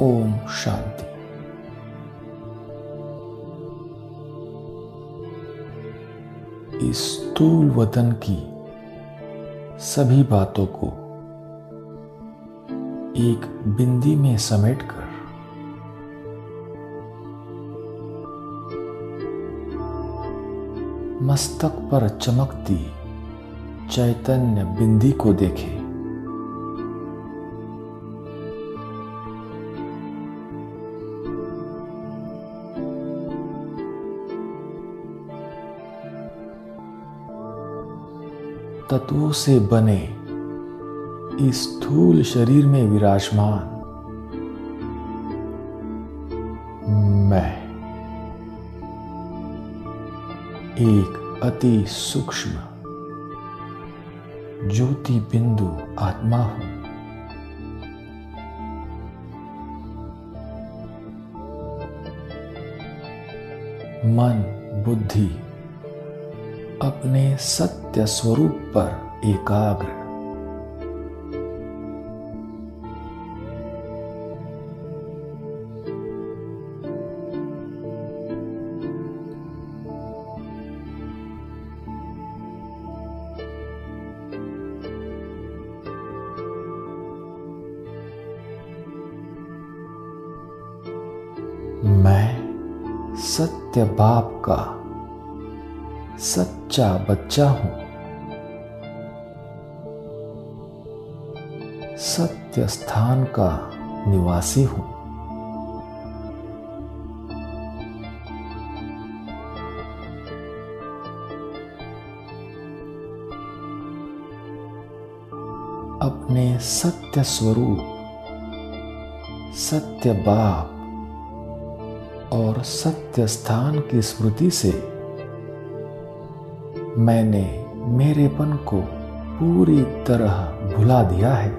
ओम शांति। इस स्थूल वतन की सभी बातों को एक बिंदी में समेटकर मस्तक पर चमकती चैतन्य बिंदी को देखें। तत्वों से बने इस स्थूल शरीर में विराजमान मैं एक अति सूक्ष्म ज्योति बिंदु आत्मा हूं। मन बुद्धि अपने सत्य स्वरूप पर एकाग्र। मैं सत्य बाप का सच्चा बच्चा हूं। सत्य स्थान का निवासी हूं। अपने सत्य स्वरूप सत्य बाप और सत्य स्थान की स्मृति से मैंने मेरेपन को पूरी तरह भुला दिया है।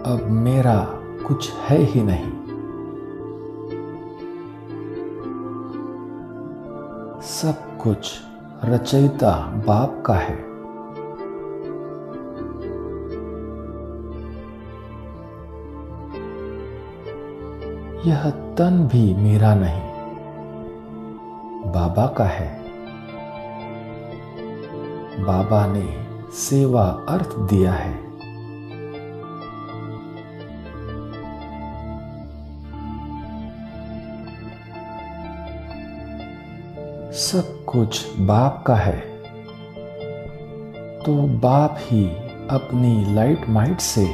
अब मेरा कुछ है ही नहीं। सब कुछ रचयिता बाप का है। यह तन भी मेरा नहीं, बाबा का है। बाबा ने सेवा अर्थ दिया है। सब कुछ बाप का है, तो बाप ही अपनी लाइट माइट से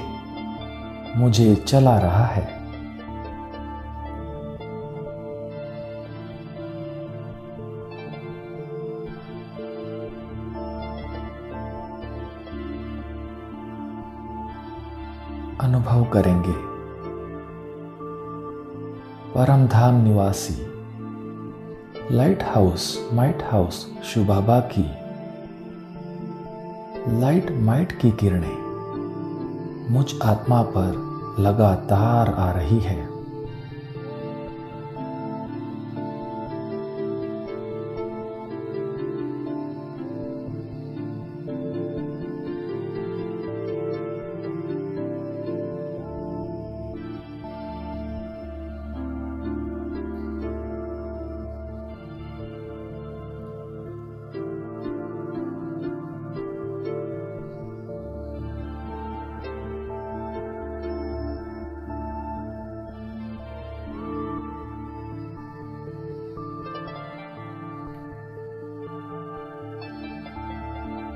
मुझे चला रहा है। अनुभव करेंगे परम धाम निवासी light house might house Shiv Baba की लाइट माइट की किरणें मुझ आत्मा पर लगातार आ रही है।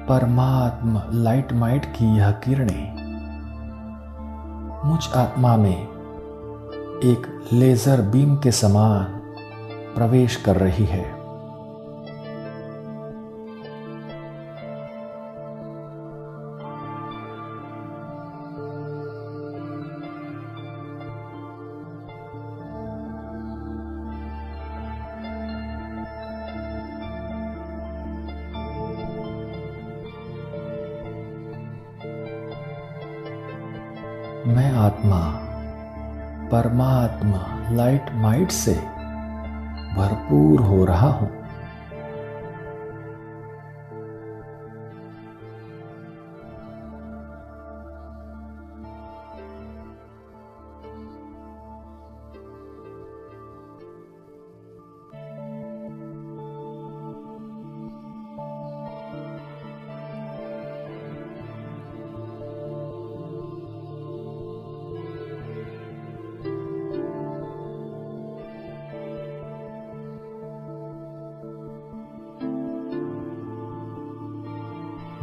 परमात्मा लाइट माइट की यह किरणें मुझ आत्मा में एक लेजर बीम के समान प्रवेश कर रही है। मैं आत्मा परमात्मा लाइट माइट से भरपूर हो रहा हूं।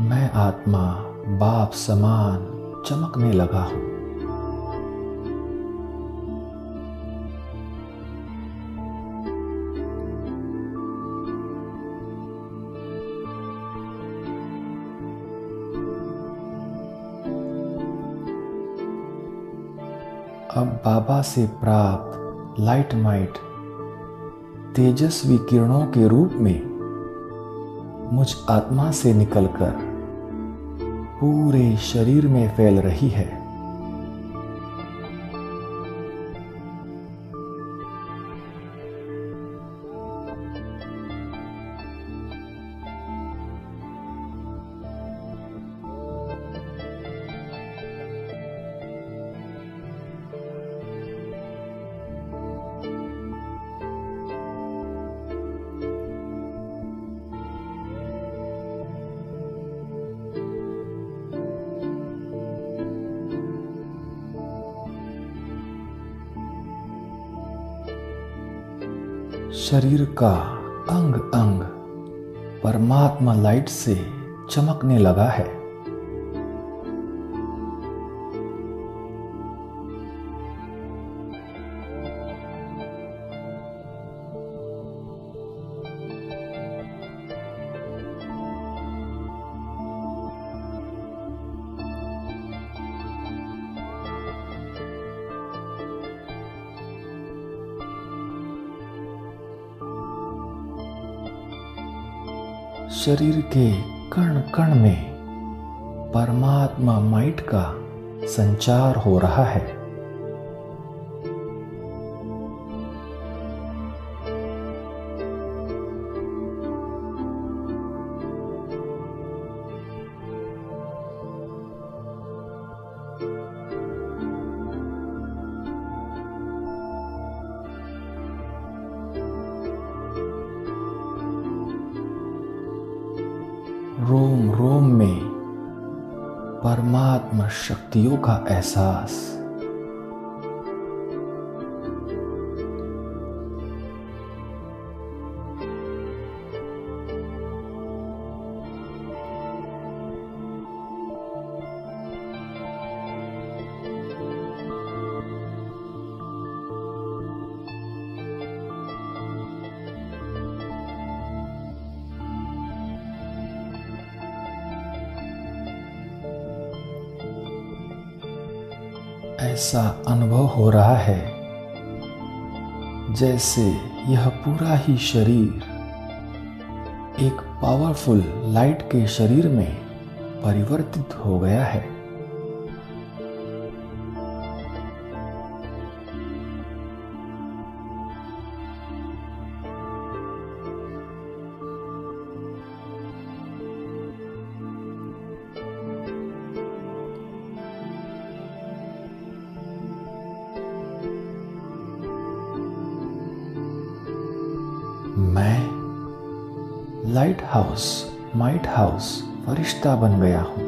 मैं आत्मा बाप समान चमकने लगा हूं। अब बाबा से प्राप्त लाइट माइट तेजस्वी किरणों के रूप में मुझ आत्मा से निकलकर पूरे शरीर में फैल रही है। शरीर का अंग अंग परमात्मा लाइट से चमकने लगा है। शरीर के कण कण में परमात्मा माइट का संचार हो रहा है। रोम रोम में परमात्मा शक्तियों का एहसास। ऐसा अनुभव हो रहा है जैसे यह पूरा ही शरीर एक पावरफुल लाइट के शरीर में परिवर्तित हो गया है। मैं लाइट हाउस माइट हाउस फरिश्ता बन गया हूं।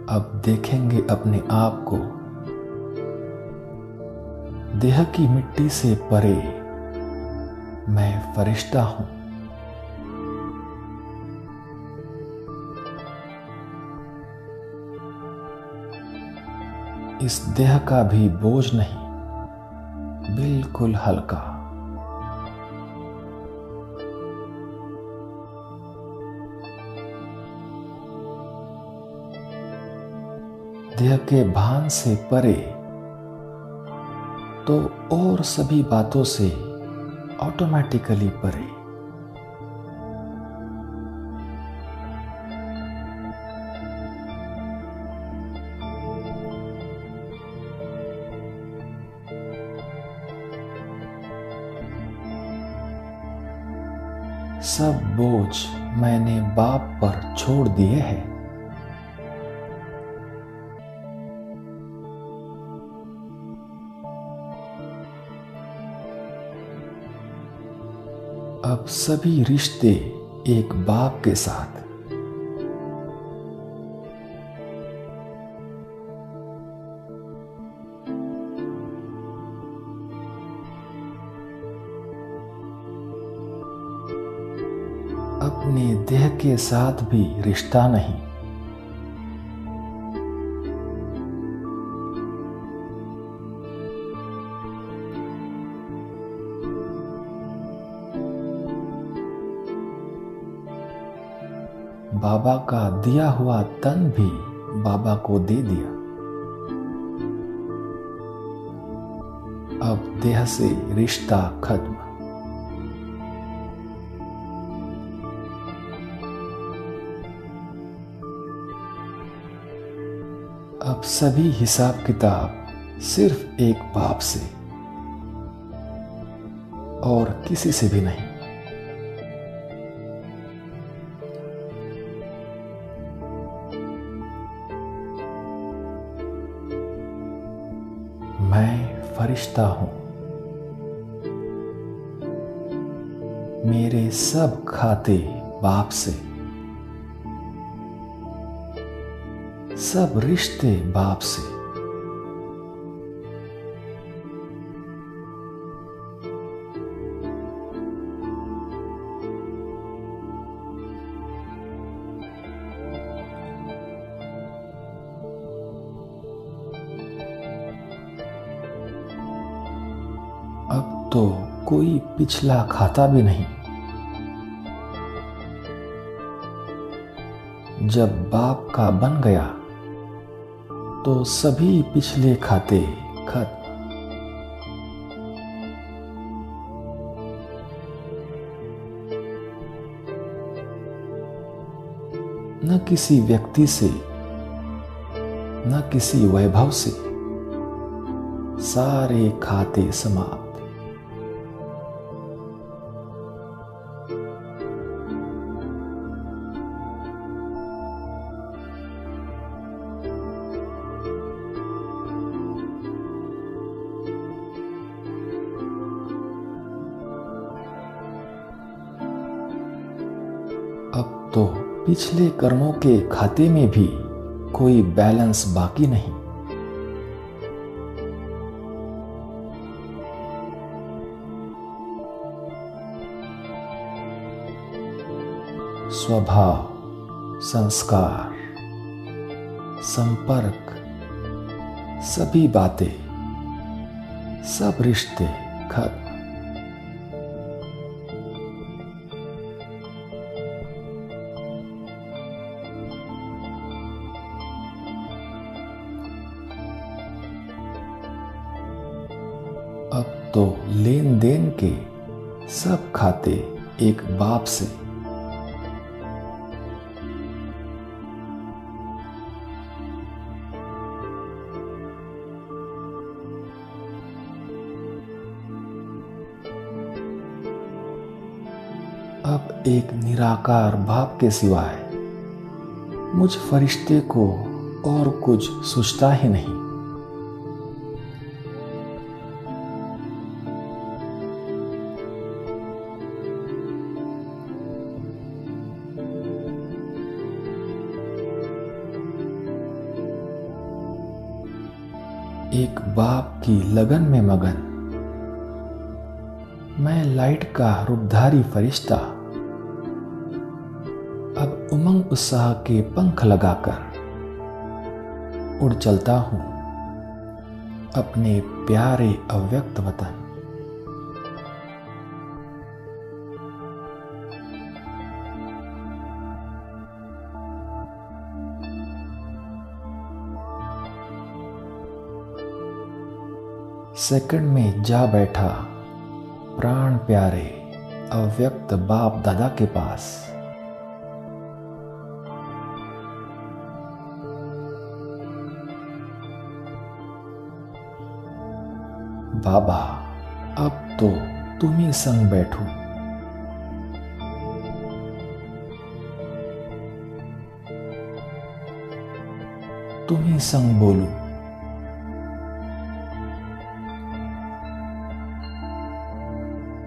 अब देखेंगे अपने आप को देह की मिट्टी से परे मैं फरिश्ता हूं। इस देह का भी बोझ नहीं, बिल्कुल हल्का। देह के भान से परे तो और सभी बातों से ऑटोमेटिकली परे। सब बोझ मैंने बाप पर छोड़ दिए हैं। अब सभी रिश्ते एक बाप के साथ। अपने देह के साथ भी रिश्ता नहीं। बाबा का दिया हुआ तन भी बाबा को दे दिया। अब देह से रिश्ता खत्म। अब सभी हिसाब किताब सिर्फ एक बाप से और किसी से भी नहीं। मैं फरिश्ता हूं। मेरे सब खाते बाप से, सब रिश्ते बाप से। अब तो कोई पिछला खाता भी नहीं। जब बाप का बन गया तो सभी पिछले खाते खत्म। न किसी व्यक्ति से, न किसी वैभव से, सारे खाते समाप्त। अब तो पिछले कर्मों के खाते में भी कोई बैलेंस बाकी नहीं। स्वभाव, संस्कार, संपर्क, सभी बातें, सब रिश्ते खत्म। अब तो लेन देन के सब खाते एक बाप से। अब एक निराकार बाप के सिवाय मुझ फरिश्ते को और कुछ सूझता ही नहीं। एक बाप की लगन में मगन मैं लाइट का रूपधारी फरिश्ता अब उमंग उत्साह के पंख लगाकर उड़ चलता हूं अपने प्यारे अव्यक्त वतन। सेकंड में जा बैठा प्राण प्यारे अव्यक्त बाप दादा के पास। बाबा, अब तो तुम ही संग बैठो। तुम ही संग बोलो।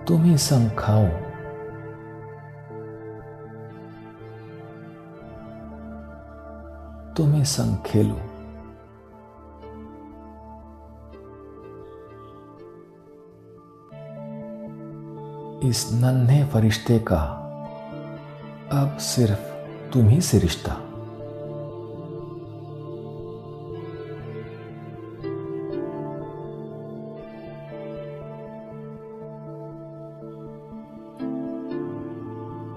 तुम ही संग खाओ। तुम ही संग खेलो। इस नन्हे फरिश्ते का अब सिर्फ तुम ही से रिश्ता।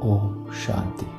ओम शांति।